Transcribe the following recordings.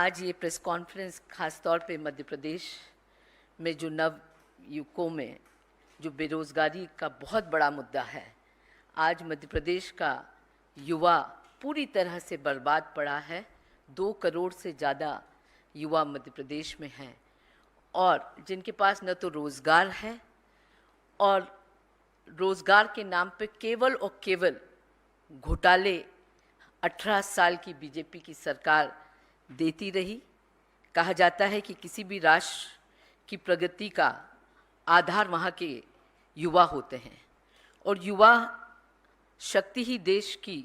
आज ये press conference खास तौर पे मध्य प्रदेश में जो नव युवकों में जो बेरोज़गारी का बहुत बड़ा मुद्दा है, आज मध्य प्रदेश का युवा पूरी तरह से बर्बाद पड़ा है। 2 करोड़ से ज़्यादा युवा मध्य प्रदेश में हैं और जिनके पास न तो रोज़गार है और रोज़गार के नाम पे केवल और केवल घोटाले 18 साल की बीजेपी की सरकार देती रही। कहा जाता है कि किसी भी राष्ट्र की प्रगति का आधार वहाँ के युवा होते हैं और युवा शक्ति ही देश की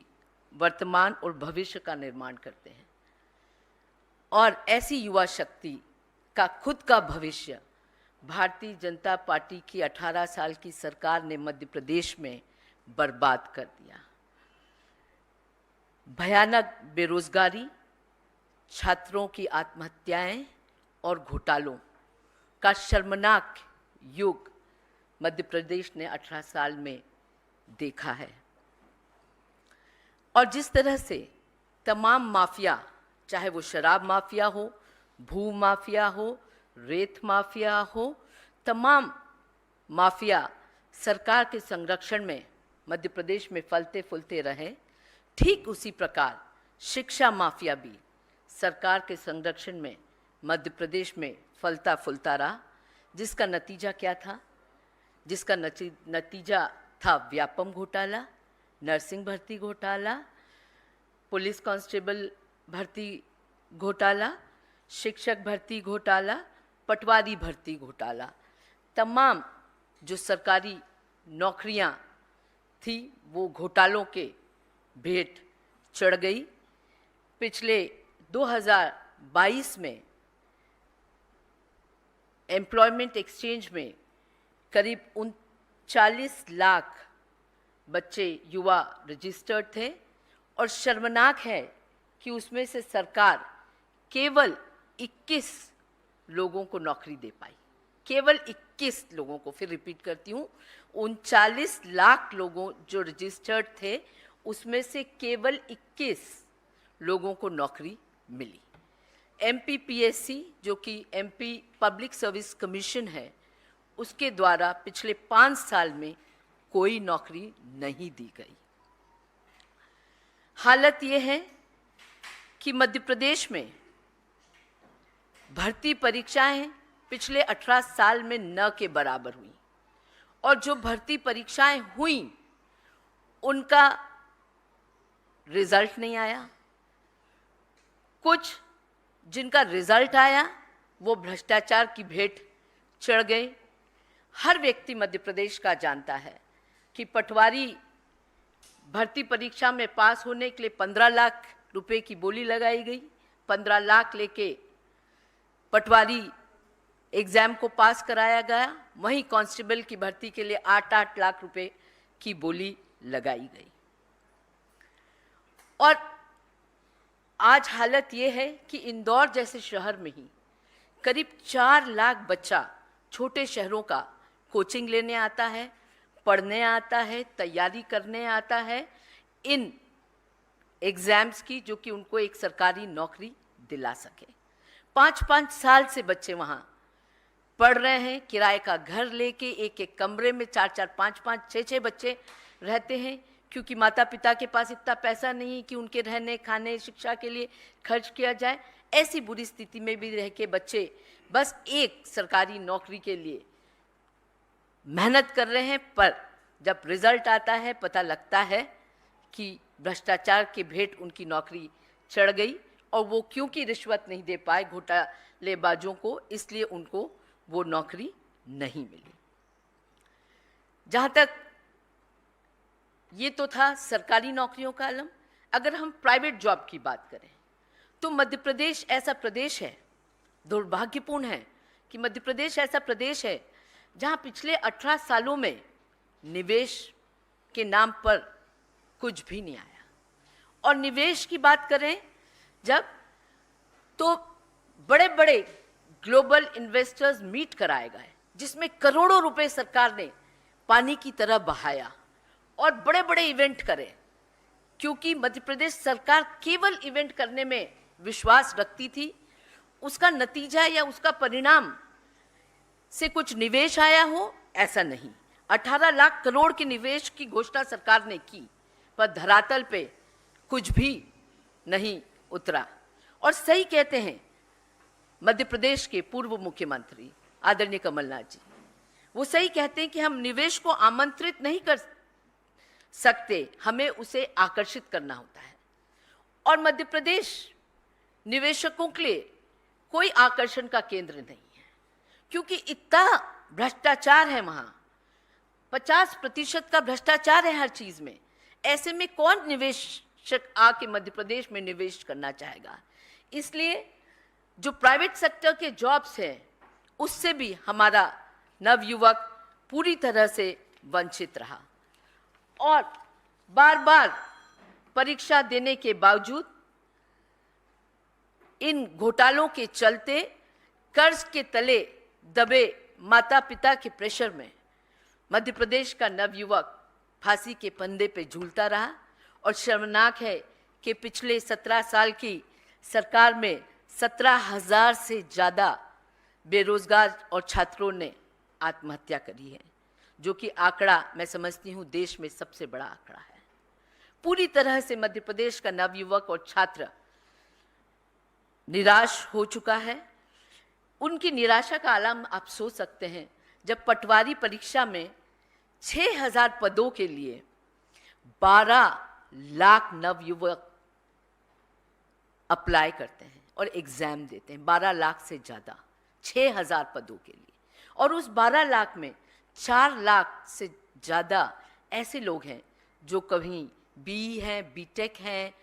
वर्तमान और भविष्य का निर्माण करते हैं। और ऐसी युवा शक्ति का खुद का भविष्य भारतीय जनता पार्टी की 18 साल की सरकार ने मध्य प्रदेश में बर्बाद कर दिया। भयानक बेरोजगारी, छात्रों की आत्महत्याएं और घोटालों का शर्मनाक युग मध्य प्रदेश ने 18 साल में देखा है। और जिस तरह से तमाम माफिया, चाहे वो शराब माफिया हो, भू माफिया हो, रेत माफिया हो, तमाम माफिया सरकार के संरक्षण में मध्य प्रदेश में फलते फूलते रहे, ठीक उसी प्रकार शिक्षा माफिया भी सरकार के संरक्षण में मध्य प्रदेश में फलता फूलता रहा। जिसका नतीजा क्या था? जिसका नतीजा था व्यापम घोटाला, नर्सिंग भर्ती घोटाला, पुलिस कांस्टेबल भर्ती घोटाला, शिक्षक भर्ती घोटाला, पटवारी भर्ती घोटाला। तमाम जो सरकारी नौकरियां थी वो घोटालों के भेंट चढ़ गई। पिछले 2022 में एम्प्लॉयमेंट एक्सचेंज में करीब 39 लाख बच्चे युवा रजिस्टर्ड थे और शर्मनाक है कि उसमें से सरकार केवल 21 लोगों को नौकरी दे पाई। केवल 21 लोगों को, फिर रिपीट करती हूँ, 39 लाख लोगों जो रजिस्टर्ड थे उसमें से केवल 21 लोगों को नौकरी मिली। MPPSC जो कि MP पब्लिक सर्विस कमीशन है, उसके द्वारा पिछले 5 साल में कोई नौकरी नहीं दी गई। हालत ये है कि मध्य प्रदेश में भर्ती परीक्षाएं पिछले 18 साल में न के बराबर हुई और जो भर्ती परीक्षाएं हुई उनका रिजल्ट नहीं आया। कुछ जिनका रिजल्ट आया वो भ्रष्टाचार की भेंट चढ़ गए। हर व्यक्ति मध्य प्रदेश का जानता है कि पटवारी भर्ती परीक्षा में पास होने के लिए 15 लाख रुपए की बोली लगाई गई। 15 लाख लेके पटवारी एग्जाम को पास कराया गया। वहीं कांस्टेबल की भर्ती के लिए 8-8 लाख रुपए की बोली लगाई गई। और आज हालत ये है कि इंदौर जैसे शहर में ही करीब 4 लाख बच्चा छोटे शहरों का कोचिंग लेने आता है, पढ़ने आता है, तैयारी करने आता है इन एग्जाम्स की, जो कि उनको एक सरकारी नौकरी दिला सके। 5-5 साल से बच्चे वहाँ पढ़ रहे हैं, किराए का घर लेके एक कमरे में 4-4, 5-5, 6-6 बच्चे रहते हैं, क्योंकि माता पिता के पास इतना पैसा नहीं कि उनके रहने खाने शिक्षा के लिए खर्च किया जाए। ऐसी बुरी स्थिति में भी रह के बच्चे बस एक सरकारी नौकरी के लिए मेहनत कर रहे हैं, पर जब रिजल्ट आता है पता लगता है कि भ्रष्टाचार के भेंट उनकी नौकरी चढ़ गई और वो क्योंकि रिश्वत नहीं दे पाए घोटालेबाजों को, इसलिए उनको वो नौकरी नहीं मिली। जहाँ तक ये तो था सरकारी नौकरियों का आलम। अगर हम प्राइवेट जॉब की बात करें तो मध्य प्रदेश ऐसा प्रदेश है, दुर्भाग्यपूर्ण है कि मध्य प्रदेश ऐसा प्रदेश है जहां पिछले 18 सालों में निवेश के नाम पर कुछ भी नहीं आया। और निवेश की बात करें जब, तो बड़े बड़े ग्लोबल इन्वेस्टर्स मीट कराए गए जिसमें करोड़ों रुपए सरकार ने पानी की तरह बहाया और बड़े बड़े इवेंट करे, क्योंकि मध्य प्रदेश सरकार केवल इवेंट करने में विश्वास रखती थी उसका नतीजा या उसका परिणाम से कुछ निवेश आया हो, ऐसा नहीं। 18 लाख करोड़ के निवेश की घोषणा सरकार ने की, पर धरातल पे कुछ भी नहीं उतरा। और सही कहते हैं मध्य प्रदेश के पूर्व मुख्यमंत्री आदरणीय कमलनाथ जी, वो सही कहते हैं कि हम निवेश को आमंत्रित नहीं कर सकते, हमें उसे आकर्षित करना होता है। और मध्य प्रदेश निवेशकों के लिए कोई आकर्षण का केंद्र नहीं है, क्योंकि इतना भ्रष्टाचार है वहां, 50% का भ्रष्टाचार है हर चीज में। ऐसे में कौन निवेशक आके मध्य प्रदेश में निवेश करना चाहेगा? इसलिए जो प्राइवेट सेक्टर के जॉब्स हैं, उससे भी हमारा नवयुवक पूरी तरह से वंचित रहा। और बार बार परीक्षा देने के बावजूद इन घोटालों के चलते कर्ज के तले दबे माता पिता के प्रेशर में मध्य प्रदेश का नवयुवक फांसी के फंदे पे झूलता रहा। और शर्मनाक है कि पिछले 17 साल की सरकार में 17,000 से ज़्यादा बेरोजगार और छात्रों ने आत्महत्या करी है, जो कि आंकड़ा मैं समझती हूँ देश में सबसे बड़ा आंकड़ा है। पूरी तरह से मध्य प्रदेश का नवयुवक और छात्र निराश हो चुका है। उनकी निराशा का आलम आप सोच सकते हैं, जब पटवारी परीक्षा में 6,000 पदों के लिए 12 लाख नवयुवक अप्लाई करते हैं और एग्जाम देते हैं, 12 लाख से ज़्यादा 6,000 पदों के लिए। और उस 12 लाख में 4 लाख से ज़्यादा ऐसे लोग हैं जो कहीं BE हैं, BTech हैं,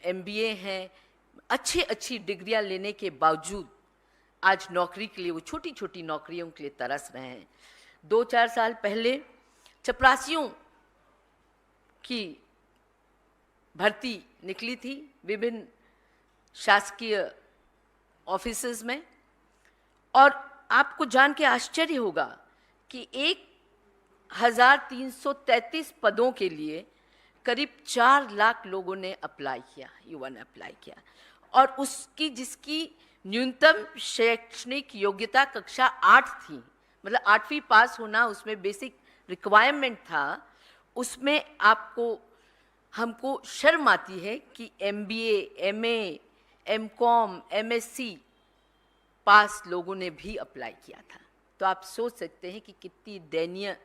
MBA हैं, अच्छी डिग्रियां लेने के बावजूद आज नौकरी के लिए, वो छोटी छोटी नौकरियों के लिए तरस रहे हैं। 2-4 साल पहले चपरासियों की भर्ती निकली थी विभिन्न शासकीय ऑफिसेज में, और आपको जान के आश्चर्य होगा कि 1,333 पदों के लिए करीब 4 लाख लोगों ने अप्लाई किया, युवा ने अप्लाई किया। और उसकी जिसकी न्यूनतम शैक्षणिक योग्यता कक्षा 8 थी, मतलब 8वीं पास होना उसमें बेसिक रिक्वायरमेंट था, उसमें हमको शर्म आती है कि MBA, MA, MCOM, MSc पास लोगों ने भी अप्लाई किया था। तो आप सोच सकते हैं कि कितनी दयनीय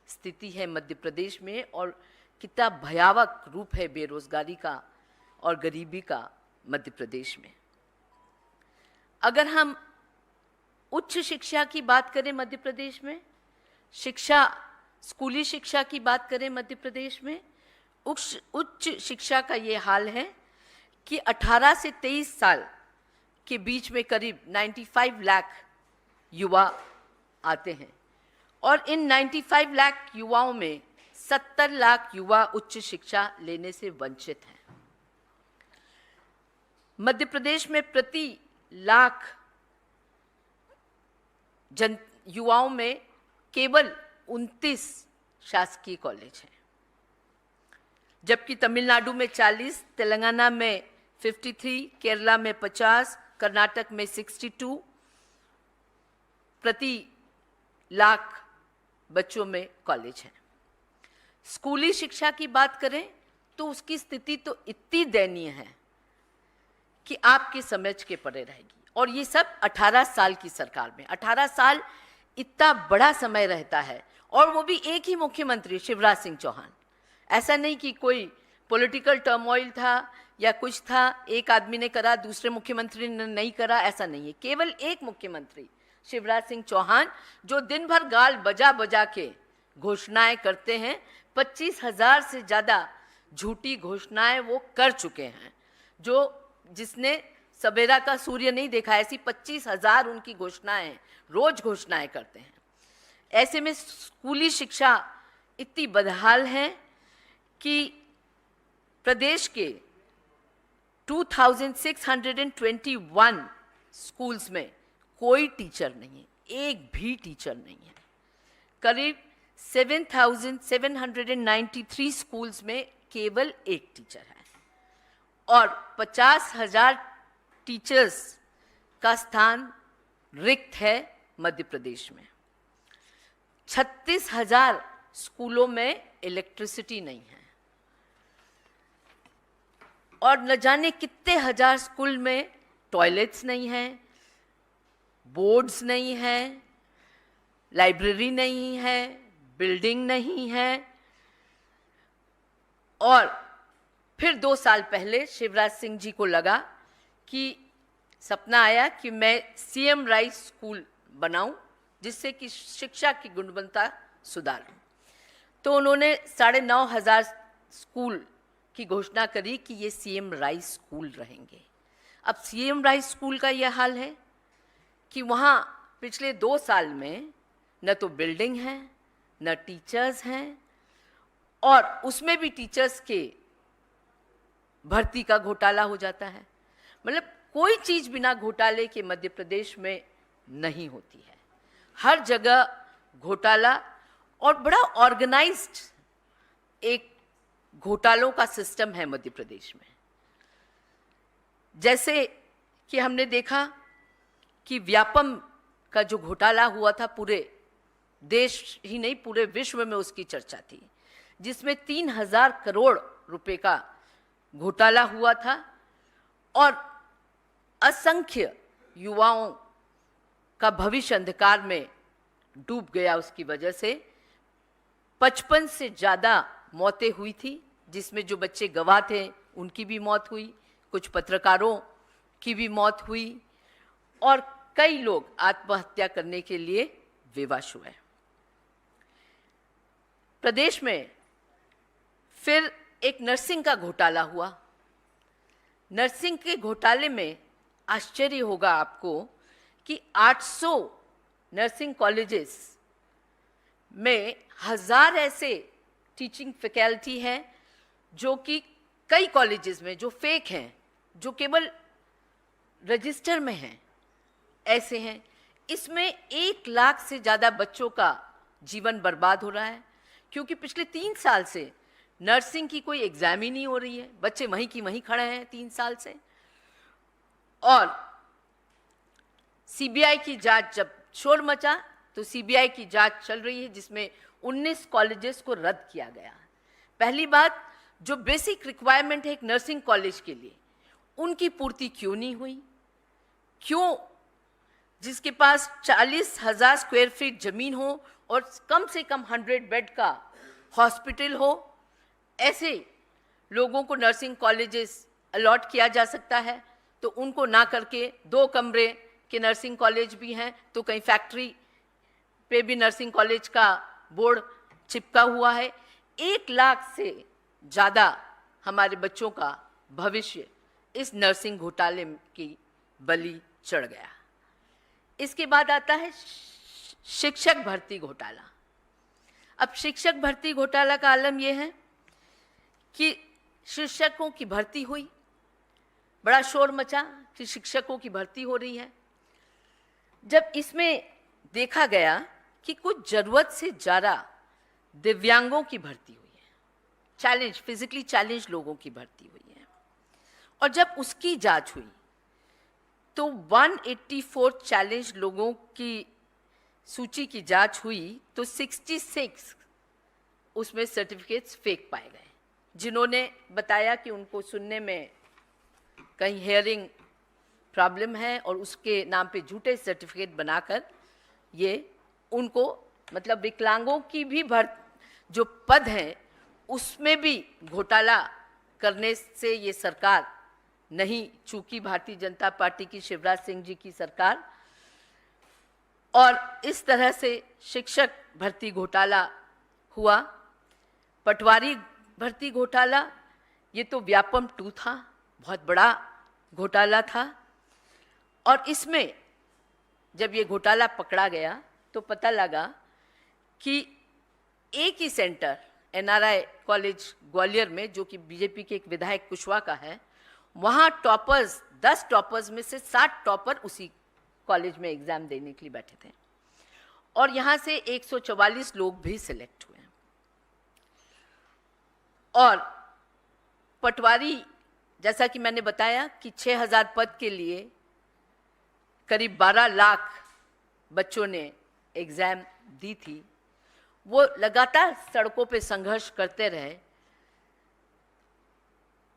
स्थिति है मध्य प्रदेश में और कितना भयावह रूप है बेरोजगारी का और गरीबी का मध्य प्रदेश में। अगर हम उच्च शिक्षा की बात करें मध्य प्रदेश में, स्कूली शिक्षा की बात करें मध्य प्रदेश में, उच्च शिक्षा का ये हाल है कि 18 से 23 साल के बीच में करीब 95 लाख युवा आते हैं, और इन 95 लाख युवाओं में 70 लाख युवा उच्च शिक्षा लेने से वंचित हैं। मध्य प्रदेश में प्रति लाख युवाओं में केवल 29 शासकीय कॉलेज हैं, जबकि तमिलनाडु में 40, तेलंगाना में 53, केरला में 50, कर्नाटक में 62 प्रति लाख बच्चों में कॉलेज हैं। स्कूली शिक्षा की बात करें तो उसकी स्थिति तो इतनी दयनीय है कि आपकी समझ के परे रहेगी। और ये सब 18 साल की सरकार में। 18 साल इतना बड़ा समय रहता है, और वो भी एक ही मुख्यमंत्री शिवराज सिंह चौहान। ऐसा नहीं कि कोई पॉलिटिकल टर्मोइल था या कुछ था, एक आदमी ने करा दूसरे मुख्यमंत्री ने नहीं करा, ऐसा नहीं है। केवल एक मुख्यमंत्री शिवराज सिंह चौहान जो दिन भर गाल बजा बजा के घोषणाएं करते हैं, 25,000 से ज़्यादा झूठी घोषणाएं वो कर चुके हैं। जिसने सवेरा का सूर्य नहीं देखा, ऐसी 25,000 उनकी घोषणाएं, रोज घोषणाएं करते हैं। ऐसे में स्कूली शिक्षा इतनी बदहाल है कि प्रदेश के 2621 स्कूल्स में कोई टीचर नहीं है, एक भी टीचर नहीं है। करीब 7,793 स्कूल्स में केवल एक टीचर है, और 50,000 टीचर्स का स्थान रिक्त है मध्य प्रदेश में। 36,000 स्कूलों में इलेक्ट्रिसिटी नहीं है और न जाने कितने हजार स्कूल में टॉयलेट्स नहीं हैं, बोर्ड्स नहीं हैं, लाइब्रेरी नहीं है, बिल्डिंग नहीं है। और फिर 2 साल पहले शिवराज सिंह जी को लगा कि सपना आया कि मैं सीएम राइस स्कूल बनाऊं जिससे कि शिक्षा की गुणवत्ता सुधारूं। तो उन्होंने 9,500 स्कूल की घोषणा करी कि ये सीएम राइस स्कूल रहेंगे। अब सीएम राइस स्कूल का यह हाल है कि वहाँ पिछले 2 साल में न तो बिल्डिंग है, न टीचर्स हैं, और उसमें भी टीचर्स के भर्ती का घोटाला हो जाता है। मतलब कोई चीज़ बिना घोटाले के मध्य प्रदेश में नहीं होती है। हर जगह घोटाला और बड़ा ऑर्गेनाइज्ड एक घोटालों का सिस्टम है मध्य प्रदेश में। जैसे कि हमने देखा कि व्यापम का जो घोटाला हुआ था, पूरे देश ही नहीं पूरे विश्व में उसकी चर्चा थी, जिसमें 3,000 करोड़ रुपए का घोटाला हुआ था और असंख्य युवाओं का भविष्य अंधकार में डूब गया। उसकी वजह से 55 से ज़्यादा मौतें हुई थी, जिसमें जो बच्चे गवाह थे उनकी भी मौत हुई, कुछ पत्रकारों की भी मौत हुई और कई लोग आत्महत्या करने के लिए विवश हुए। प्रदेश में फिर एक नर्सिंग का घोटाला हुआ। नर्सिंग के घोटाले में आश्चर्य होगा आपको कि 800 नर्सिंग कॉलेजेस में 1000 ऐसे टीचिंग फैकल्टी हैं जो कि कई कॉलेजेस में जो फेक हैं, जो केवल रजिस्टर में हैं, ऐसे हैं। इसमें 1 लाख से ज़्यादा बच्चों का जीवन बर्बाद हो रहा है, क्योंकि पिछले 3 साल से नर्सिंग की कोई एग्जाम ही नहीं हो रही है। बच्चे वहीं की वहीं खड़े हैं 3 साल से। और सीबीआई की जांच, जब शोर मचा तो सीबीआई की जांच चल रही है, जिसमें 19 कॉलेजेस को रद्द किया गया। पहली बात, जो बेसिक रिक्वायरमेंट है एक नर्सिंग कॉलेज के लिए, उनकी पूर्ति क्यों नहीं हुई? क्यों जिसके पास 40,000 स्क्वायर फीट जमीन हो और कम से कम 100 बेड का हॉस्पिटल हो, ऐसे लोगों को नर्सिंग कॉलेजेस अलॉट किया जा सकता है, तो उनको ना करके 2 कमरे के नर्सिंग कॉलेज भी हैं, तो कहीं फैक्ट्री पे भी नर्सिंग कॉलेज का बोर्ड चिपका हुआ है। 1 लाख से ज़्यादा हमारे बच्चों का भविष्य इस नर्सिंग घोटाले की बलि चढ़ गया। इसके बाद आता है शिक्षक भर्ती घोटाला। अब शिक्षक भर्ती घोटाला का आलम यह है कि शिक्षकों की भर्ती हुई, बड़ा शोर मचा कि शिक्षकों की भर्ती हो रही है। जब इसमें देखा गया कि कुछ ज़रूरत से ज़्यादा दिव्यांगों की भर्ती हुई है, फिजिकली चैलेंज लोगों की भर्ती हुई है, और जब उसकी जांच हुई तो 184 चैलेंज लोगों की सूची की जांच हुई, तो 66 उसमें सर्टिफिकेट्स फेक पाए गए, जिन्होंने बताया कि उनको सुनने में कहीं हेयरिंग प्रॉब्लम है और उसके नाम पे झूठे सर्टिफिकेट बनाकर ये उनको, मतलब विकलांगों की भी जो पद हैं उसमें भी घोटाला करने से ये सरकार नहीं चूकी, भारतीय जनता पार्टी की शिवराज सिंह जी की सरकार। और इस तरह से शिक्षक भर्ती घोटाला हुआ। पटवारी भर्ती घोटाला, ये तो व्यापम 2 था, बहुत बड़ा घोटाला था। और इसमें जब ये घोटाला पकड़ा गया तो पता लगा कि एक ही सेंटर एनआरआई कॉलेज ग्वालियर में, जो कि बीजेपी के एक विधायक कुशवाहा का है, वहाँ टॉपर्स 10 टॉपर्स में से 7 टॉपर उसी कॉलेज में एग्जाम देने के लिए बैठे थे, और यहाँ से 144 लोग भी सिलेक्ट हुए। और पटवारी, जैसा कि मैंने बताया कि 6,000 पद के लिए करीब 12 लाख बच्चों ने एग्ज़ाम दी थी, वो लगातार सड़कों पे संघर्ष करते रहे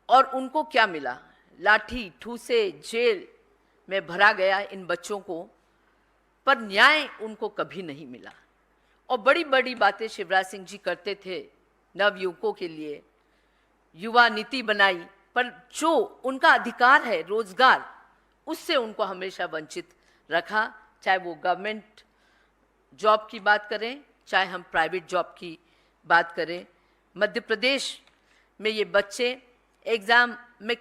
और उनको क्या मिला? लाठी ठूसे, जेल में भरा गया इन बच्चों को, पर न्याय उनको कभी नहीं मिला। और बड़ी बड़ी बातें शिवराज सिंह जी करते थे नवयुवकों के लिए, युवा नीति बनाई, पर जो उनका अधिकार है रोजगार, उससे उनको हमेशा वंचित रखा। चाहे वो गवर्नमेंट जॉब की बात करें, चाहे हम प्राइवेट जॉब की बात करें। मध्य प्रदेश में ये बच्चे एग्ज़ाम में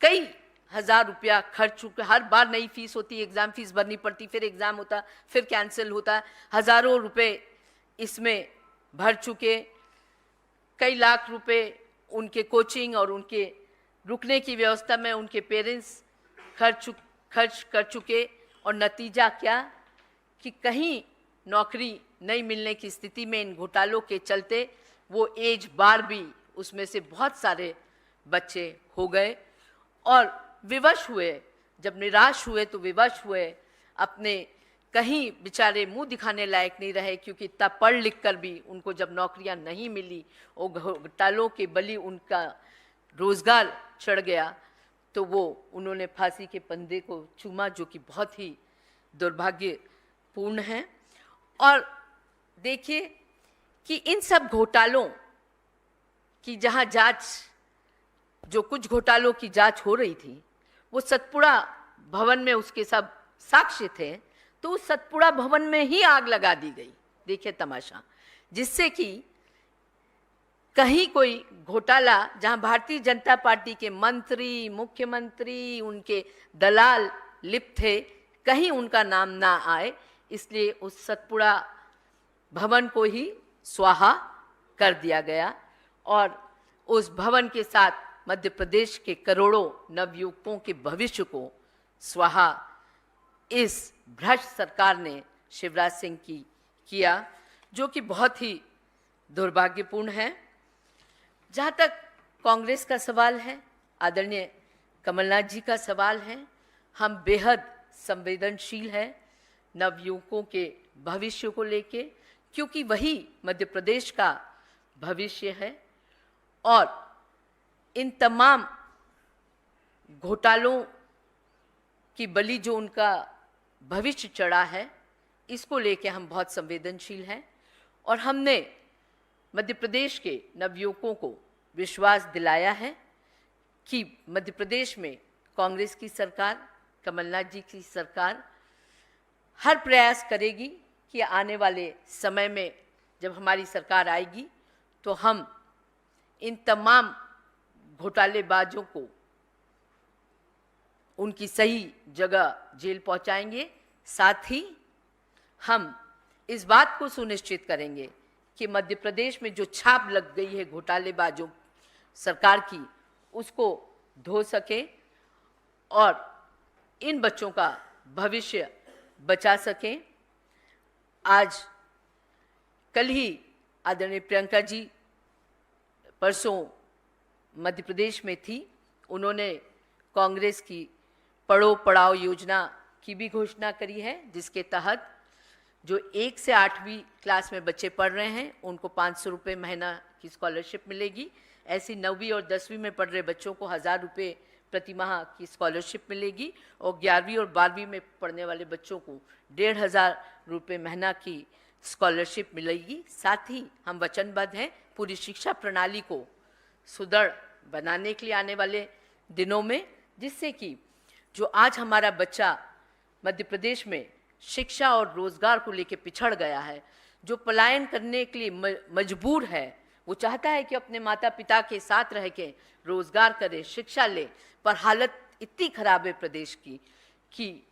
कई हज़ार रुपया खर्च चुके, हर बार नई फीस होती, एग्ज़ाम फीस भरनी पड़ती, फिर एग्ज़ाम होता, फिर कैंसिल होता, हज़ारों रुपए इसमें भर चुके, कई लाख रुपए उनके कोचिंग और उनके रुकने की व्यवस्था में उनके पेरेंट्स खर्च कर चुके। और नतीजा क्या कि कहीं नौकरी नहीं मिलने की स्थिति में इन घोटालों के चलते वो एज बार भी उसमें से बहुत सारे बच्चे हो गए और विवश हुए। जब निराश हुए तो विवश हुए, अपने कहीं बेचारे मुंह दिखाने लायक नहीं रहे, क्योंकि इतना पढ़ लिख कर भी उनको जब नौकरियां नहीं मिली और घोटालों के बली उनका रोजगार चढ़ गया, तो वो उन्होंने फांसी के फंदे को चूमा, जो कि बहुत ही दुर्भाग्यपूर्ण है। और देखिए कि इन सब घोटालों की जहां जांच, जो कुछ घोटालों की जांच हो रही थी, वो सतपुड़ा भवन में उसके सब साक्ष्य थे, तो उस सतपुड़ा भवन में ही आग लगा दी गई। देखिए तमाशा, जिससे कि कहीं कोई घोटाला जहां भारतीय जनता पार्टी के मंत्री, मुख्यमंत्री, उनके दलाल लिप्त थे, कहीं उनका नाम ना आए, इसलिए उस सतपुड़ा भवन को ही स्वाहा कर दिया गया। और उस भवन के साथ मध्य प्रदेश के करोड़ों नवयुवकों के भविष्य को स्वाहा इस भ्रष्ट सरकार ने शिवराज सिंह की किया, जो कि बहुत ही दुर्भाग्यपूर्ण है। जहाँ तक कांग्रेस का सवाल है, आदरणीय कमलनाथ जी का सवाल है, हम बेहद संवेदनशील हैं नवयुवकों के भविष्य को लेके, क्योंकि वही मध्य प्रदेश का भविष्य है। और इन तमाम घोटालों की बलि जो उनका भविष्य चढ़ा है, इसको लेके हम बहुत संवेदनशील हैं। और हमने मध्य प्रदेश के नवयुवकों को विश्वास दिलाया है कि मध्य प्रदेश में कांग्रेस की सरकार, कमलनाथ जी की सरकार हर प्रयास करेगी कि आने वाले समय में जब हमारी सरकार आएगी तो हम इन तमाम घोटालेबाजों को उनकी सही जगह जेल पहुंचाएंगे। साथ ही हम इस बात को सुनिश्चित करेंगे कि मध्य प्रदेश में जो छाप लग गई है घोटालेबाजों सरकार की, उसको धो सके और इन बच्चों का भविष्य बचा सकें। आज कल ही आदरणीय प्रियंका जी परसों मध्य प्रदेश में थी, उन्होंने कांग्रेस की पढ़ो पढ़ाओ योजना की भी घोषणा करी है, जिसके तहत जो 1 से 8वीं क्लास में बच्चे पढ़ रहे हैं उनको 500 रुपये महीना की स्कॉलरशिप मिलेगी। ऐसी 9वीं और 10वीं में पढ़ रहे बच्चों को 1000 रुपये प्रति माह की स्कॉलरशिप मिलेगी और 11वीं और 12वीं में पढ़ने वाले बच्चों को 1500 रुपये महीना की स्कॉलरशिप मिलेगी। साथ ही हम वचनबद्ध हैं पूरी शिक्षा प्रणाली को सुदृढ़ बनाने के लिए आने वाले दिनों में, जिससे कि जो आज हमारा बच्चा मध्य प्रदेश में शिक्षा और रोजगार को लेकर पिछड़ गया है, जो पलायन करने के लिए मजबूर है, वो चाहता है कि अपने माता पिता के साथ रह के रोजगार करे, शिक्षा ले, पर हालत इतनी खराब है प्रदेश की कि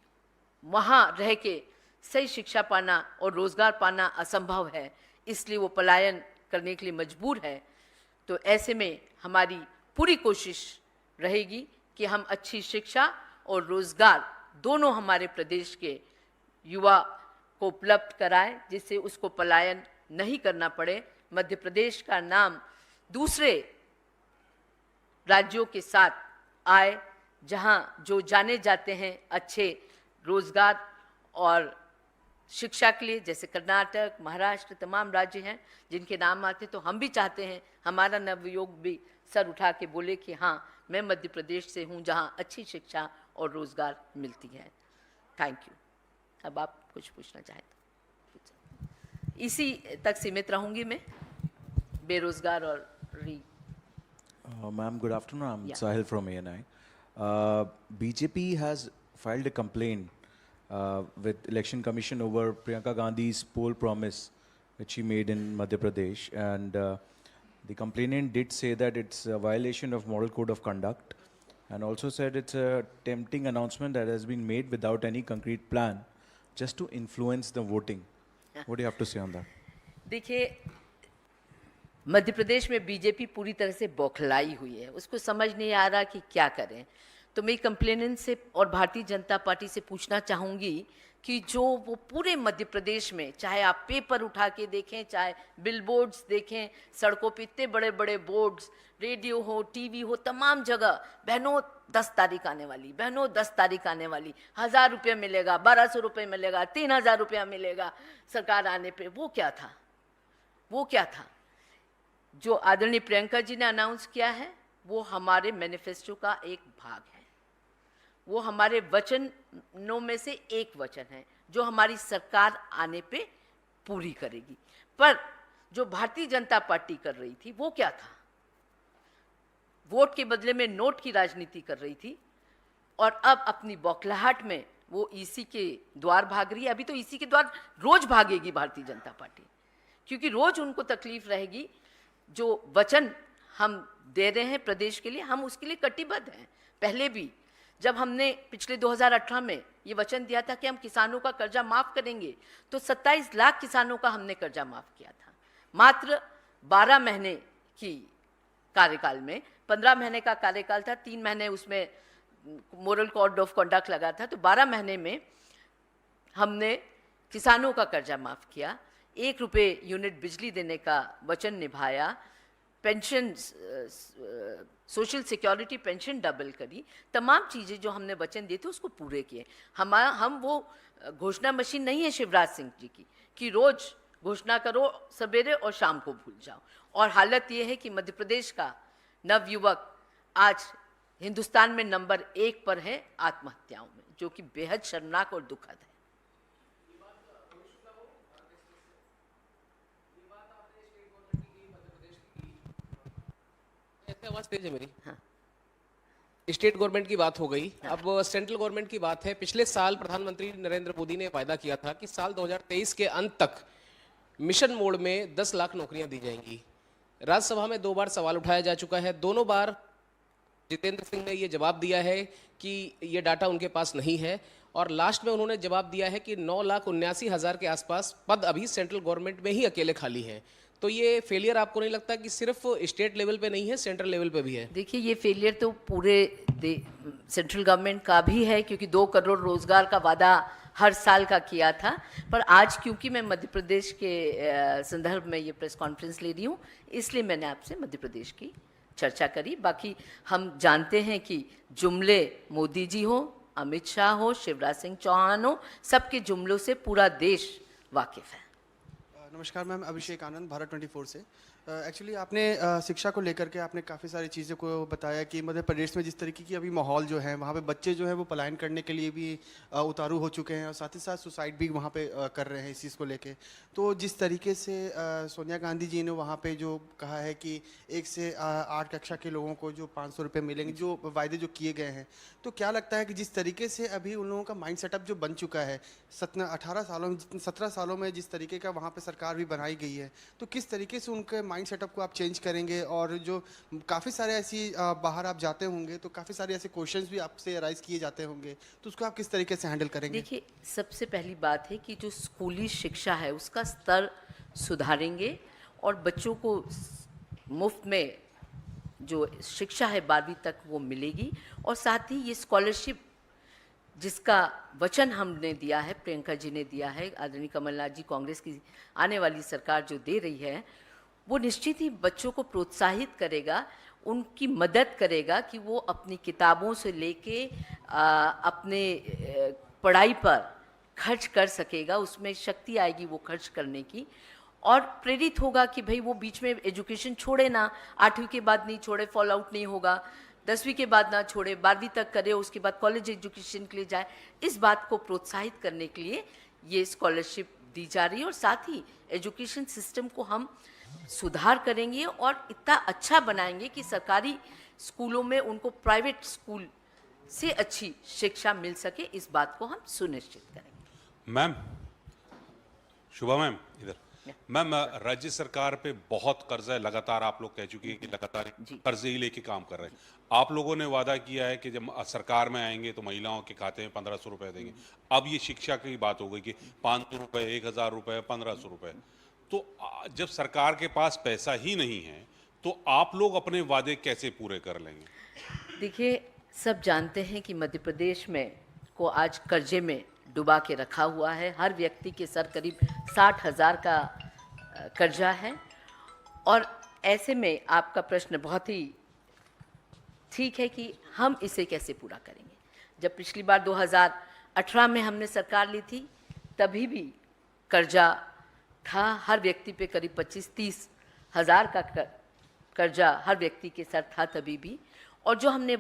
वहाँ रह के सही शिक्षा पाना और रोजगार पाना असंभव है, इसलिए वो पलायन करने के लिए मजबूर है। तो ऐसे में हमारी पूरी कोशिश रहेगी कि हम अच्छी शिक्षा और रोजगार दोनों हमारे प्रदेश के युवा को उपलब्ध कराएं, जिससे उसको पलायन नहीं करना पड़े, मध्य प्रदेश का नाम दूसरे राज्यों के साथ आए, जहां जो जाने जाते हैं अच्छे रोजगार और शिक्षा के लिए, जैसे कर्नाटक, महाराष्ट्र, तमाम राज्य हैं जिनके नाम आते, तो हम भी चाहते हैं हमारा नवयुवक भी सर उठा के बोले कि हाँ, मैं मध्य प्रदेश से हूँ जहाँ अच्छी शिक्षा और रोजगार मिलती है। Thank you. अब आप कुछ पूछना चाहें तो इसी तक सीमित रहूंगी मैं, बेरोजगार और Ma'am, good afternoon. I'm Yeah. Sahil from ANI. BJP has filed a complaint with Election Commission over Priyanka Gandhi's poll promise, which she made in Madhya Pradesh, and the complainant did say that it's a violation of Model Code of Conduct, and also said it's a tempting announcement that has been made without any concrete plan, just to influence the voting. What do you have to say on that? देखिए, मध्य प्रदेश में BJP पूरी तरह से बौखलाई हुई है, उसको समझ नहीं आ रहा कि क्या करें। तो मैं कंप्लेनेंट से और भारतीय जनता पार्टी से पूछना चाहूँगी कि जो वो पूरे मध्य प्रदेश में, चाहे आप पेपर उठा के देखें, चाहे बिलबोर्ड्स देखें, सड़कों पे इतने बड़े बड़े बोर्ड्स, रेडियो हो, टीवी हो, तमाम जगह बहनों 10 तारीख आने वाली, बहनों 10 तारीख आने वाली, 1000 रुपये मिलेगा, 1200 रुपये मिलेगा, 3000 रुपया मिलेगा सरकार आने पे। वो क्या था? वो क्या था? जो आदरणीय प्रियंका जी ने अनाउंस किया है वो हमारे मैनिफेस्टो का एक भाग है, वो हमारे वचनों में से एक वचन है जो हमारी सरकार आने पे पूरी करेगी। पर जो भारतीय जनता पार्टी कर रही थी वो क्या था? वोट के बदले में नोट की राजनीति कर रही थी और अब अपनी बौखलाहट में वो ईसी के द्वार भाग रही है। अभी तो ईसी के द्वार रोज भागेगी भारतीय जनता पार्टी, क्योंकि रोज उनको तकलीफ रहेगी। जो वचन हम दे रहे हैं प्रदेश के लिए, हम उसके लिए कटिबद्ध हैं। पहले भी जब हमने पिछले 2018 में ये वचन दिया था कि हम किसानों का कर्जा माफ करेंगे, तो 27 लाख किसानों का हमने कर्जा माफ किया था मात्र 12 महीने की कार्यकाल में। 15 महीने का कार्यकाल था, 3 महीने उसमें मोरल कोड ऑफ कंडक्ट लगा था, तो 12 महीने में हमने किसानों का कर्जा माफ किया, 1 रुपये यूनिट बिजली देने का वचन निभाया, pension, social security pension double करी, तमाम चीज़ें जो हमने वचन दिए थे उसको पूरे किए। हम वो घोषणा मशीन नहीं है शिवराज सिंह जी की कि रोज घोषणा करो सवेरे और शाम को भूल जाओ। और हालत ये है कि मध्य प्रदेश का नवयुवक आज हिंदुस्तान में नंबर 1 पर है आत्महत्याओं में, जो कि बेहद शर्मनाक और दुखद है। आवाज तेज है मेरी? हाँ। स्टेट गवर्नमेंट की बात हो गई, अब सेंट्रल गवर्नमेंट की बात है। पिछले साल प्रधानमंत्री नरेंद्र मोदी ने वायदा किया था कि साल 2023 के अंत तक मिशन मोड में 10 लाख नौकरियां दी जाएंगी। राज्यसभा में 2 बार सवाल उठाया जा चुका है, दोनों बार जितेंद्र सिंह ने ये जवाब दिया है कि ये डाटा उनके पास नहीं है, और लास्ट में उन्होंने जवाब दिया है कि 9,79,000 के आसपास पद अभी सेंट्रल गवर्नमेंट में ही अकेले खाली हैं। तो ये फेलियर आपको नहीं लगता कि सिर्फ स्टेट लेवल पे नहीं है, सेंट्रल लेवल पे भी है? देखिए, ये फेलियर तो पूरे सेंट्रल गवर्नमेंट का भी है, क्योंकि 2 करोड़ रोजगार का वादा हर साल का किया था। पर आज क्योंकि मैं मध्य प्रदेश के संदर्भ में ये प्रेस कॉन्फ्रेंस ले रही हूँ, इसलिए मैंने आपसे मध्य प्रदेश की चर्चा करी। बाकी हम जानते हैं कि जुमले मोदी जी हो, अमित शाह हो, शिवराज सिंह चौहान हो, सबके जुमलों से पूरा देश वाकिफ है। नमस्कार मैम, अभिषेक आनंद, भारत 24 से। एक्चुअली आपने शिक्षा को लेकर के आपने काफ़ी सारी चीज़ों को बताया कि मध्य प्रदेश में जिस तरीके की अभी माहौल जो है, वहाँ पे बच्चे जो है वो पलायन करने के लिए भी उतारू हो चुके हैं और साथ ही साथ सुसाइड भी वहाँ पे कर रहे हैं इस चीज़ को लेके। तो जिस तरीके से सोनिया गांधी जी ने वहाँ पे जो कहा है कि 1 से 8 कक्षा के लोगों को जो 500 रुपये मिलेंगे, जो वायदे जो किए गए हैं, तो क्या लगता है कि जिस तरीके से अभी उन लोगों का माइंड सेटअप जो बन चुका है, 17 सालों में जिस तरीके का वहाँ पर सरकार भी बनाई गई है, तो किस तरीके से उनके माइंड सेटअप को आप चेंज करेंगे? और जो काफ़ी सारे ऐसी बाहर आप जाते होंगे तो काफ़ी सारे ऐसे क्वेश्चंस भी आपसे राइज किए जाते होंगे, तो उसको आप किस तरीके से हैंडल करेंगे? देखिए, सबसे पहली बात है कि जो स्कूली शिक्षा है उसका स्तर सुधारेंगे और बच्चों को मुफ्त में जो शिक्षा है 12वीं तक वो मिलेगी। और साथ ही ये स्कॉलरशिप जिसका वचन हमने दिया है, प्रियंका जी ने दिया है, आदरणीय कमलनाथ जी, कांग्रेस की आने वाली सरकार जो दे रही है, वो निश्चित ही बच्चों को प्रोत्साहित करेगा, उनकी मदद करेगा कि वो अपनी किताबों से लेके अपने पढ़ाई पर खर्च कर सकेगा, उसमें शक्ति आएगी वो खर्च करने की, और प्रेरित होगा कि भाई वो बीच में एजुकेशन छोड़े ना, 8वीं के बाद नहीं छोड़े, फॉल आउट नहीं होगा, 10वीं के बाद ना छोड़े, 12वीं तक करे, उसके बाद कॉलेज एजुकेशन के लिए जाए। इस बात को प्रोत्साहित करने के लिए ये स्कॉलरशिप दी जा रही है, और साथ ही एजुकेशन सिस्टम को हम सुधार करेंगे और इतना अच्छा बनाएंगे कि सरकारी स्कूलों में उनको प्राइवेट स्कूल से अच्छी शिक्षा मिल सके। इस बात को हम सुनिश्चित करेंगे। मैम, शुभा मैम इधर। मैम, राज्य सरकार पे बहुत कर्जा है, लगातार आप लोग कह चुके हैं कि लगातार कर्जे ही लेके काम कर रहे हैं। आप लोगों ने वादा किया है कि जब सरकार में आएंगे तो महिलाओं के खाते में 1500 रुपए देंगे। अब ये शिक्षा की बात हो गई कि 500 रुपए, 1000 रुपए, 1500 रुपए। तो जब सरकार के पास पैसा ही नहीं है तो आप लोग अपने वादे कैसे पूरे कर लेंगे? देखिए, सब जानते हैं कि मध्य प्रदेश में को आज कर्जे में डुबा के रखा हुआ है। हर व्यक्ति के सर करीब 60,000 का कर्जा है, और ऐसे में आपका प्रश्न बहुत ही ठीक है कि हम इसे कैसे पूरा करेंगे। जब पिछली बार 2018 में हमने सरकार ली थी, तभी भी कर्जा था, हर व्यक्ति पे करीब 25-30 हज़ार का कर्जा हर व्यक्ति के सर था तभी भी, और जो हमने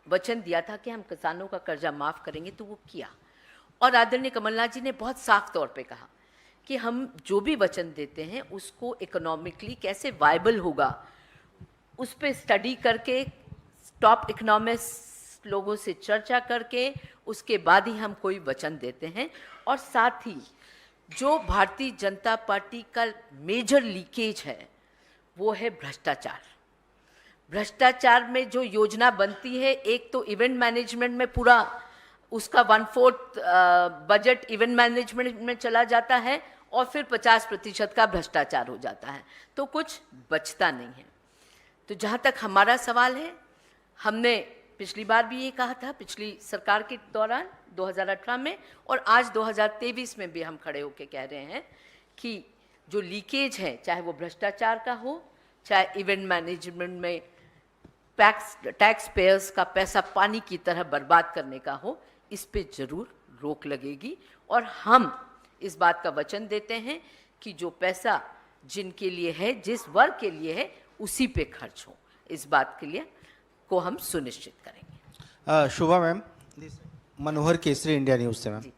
वचन दिया था कि हम किसानों का कर्जा माफ़ करेंगे तो वो किया। और आदरणीय कमलनाथ जी ने बहुत साफ तौर पे कहा कि हम जो भी वचन देते हैं उसको इकोनॉमिकली कैसे वायबल होगा, उस पर स्टडी करके, टॉप इकोनॉमिस्ट लोगों से चर्चा करके, उसके बाद ही हम कोई वचन देते हैं। और साथ ही जो भारतीय जनता पार्टी का मेजर लीकेज है वो है भ्रष्टाचार। भ्रष्टाचार में जो योजना बनती है, एक तो इवेंट मैनेजमेंट में पूरा उसका 1/4 बजट इवेंट मैनेजमेंट में चला जाता है, और फिर 50% का भ्रष्टाचार हो जाता है, तो कुछ बचता नहीं है। तो जहाँ तक हमारा सवाल है, हमने पिछली बार भी ये कहा था, पिछली सरकार के दौरान 2018 में, और आज 2023 में भी हम खड़े होकर कह रहे हैं कि जो लीकेज है, चाहे वो भ्रष्टाचार का हो, चाहे इवेंट मैनेजमेंट में टैक्स पेयर्स का पैसा पानी की तरह बर्बाद करने का हो, इस पे जरूर रोक लगेगी। और हम इस बात का वचन देते हैं कि जो पैसा जिनके लिए है, जिस वर्ग के लिए है, उसी पे खर्च हो। इस बात के लिए को हम सुनिश्चित करेंगे। शुभा मैम, मनोहर केसरी, इंडिया न्यूज़ से। मैम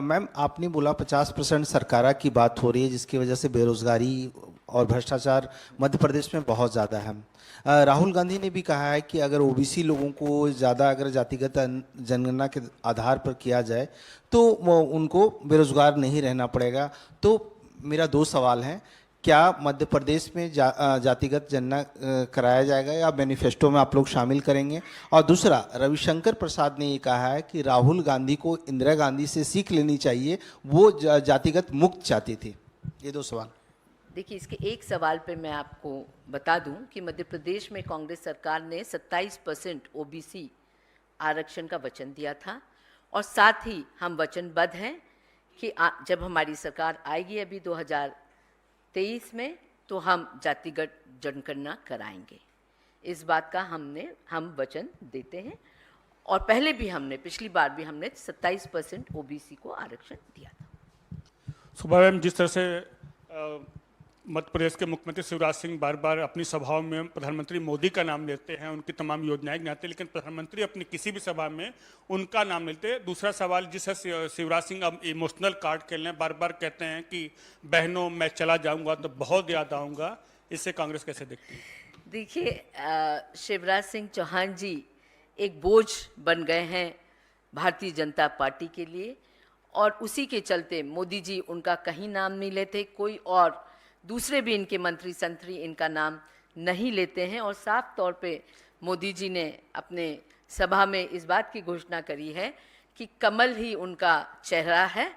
मैम, आपने बोला 50% सरकारा की बात हो रही है, जिसकी वजह से बेरोजगारी और भ्रष्टाचार मध्य प्रदेश में बहुत ज़्यादा है। राहुल गांधी ने भी कहा है कि अगर ओबीसी लोगों को ज़्यादा अगर जातिगत जनगणना के आधार पर किया जाए तो उनको बेरोजगार नहीं रहना पड़ेगा। तो मेरा 2 सवाल हैं, क्या मध्य प्रदेश में जातिगत जनगणना कराया जाएगा या मैनिफेस्टो में आप लोग शामिल करेंगे? और दूसरा, रविशंकर प्रसाद ने ये कहा है कि राहुल गांधी को इंदिरा गांधी से सीख लेनी चाहिए, वो जातिगत मुक्त चाहती थी। ये 2 सवाल। देखिए, इसके एक सवाल पे मैं आपको बता दूं कि मध्य प्रदेश में कांग्रेस सरकार ने 27% ओबीसी आरक्षण का वचन दिया था, और साथ ही हम वचनबद्ध हैं कि जब हमारी सरकार आएगी अभी 2023 में, तो हम जातिगत जनगणना कराएंगे। इस बात का हम वचन देते हैं, और पहले भी हमने, पिछली बार भी हमने 27% ओबीसी को आरक्षण दिया था। सुबह मैम, जिस तरह से मध्य प्रदेश के मुख्यमंत्री शिवराज सिंह बार बार अपनी सभाओं में प्रधानमंत्री मोदी का नाम लेते हैं, उनकी तमाम योजनाएं गिनाते हैं, लेकिन प्रधानमंत्री अपनी किसी भी सभा में उनका नाम लेते हैं। दूसरा सवाल, जिससे शिवराज सिंह अब इमोशनल कार्ड खेल रहे हैं, बार बार कहते हैं कि बहनों मैं चला जाऊंगा तो बहुत याद आऊँगा, इससे कांग्रेस कैसे देखती है? देखिए, शिवराज सिंह चौहान जी एक बोझ बन गए हैं भारतीय जनता पार्टी के लिए, और उसी के चलते मोदी जी उनका कहीं नाम नहीं लेते, कोई और दूसरे भी इनके मंत्री संतरी इनका नाम नहीं लेते हैं। और साफ तौर पे मोदी जी ने अपने सभा में इस बात की घोषणा करी है कि कमल ही उनका चेहरा है,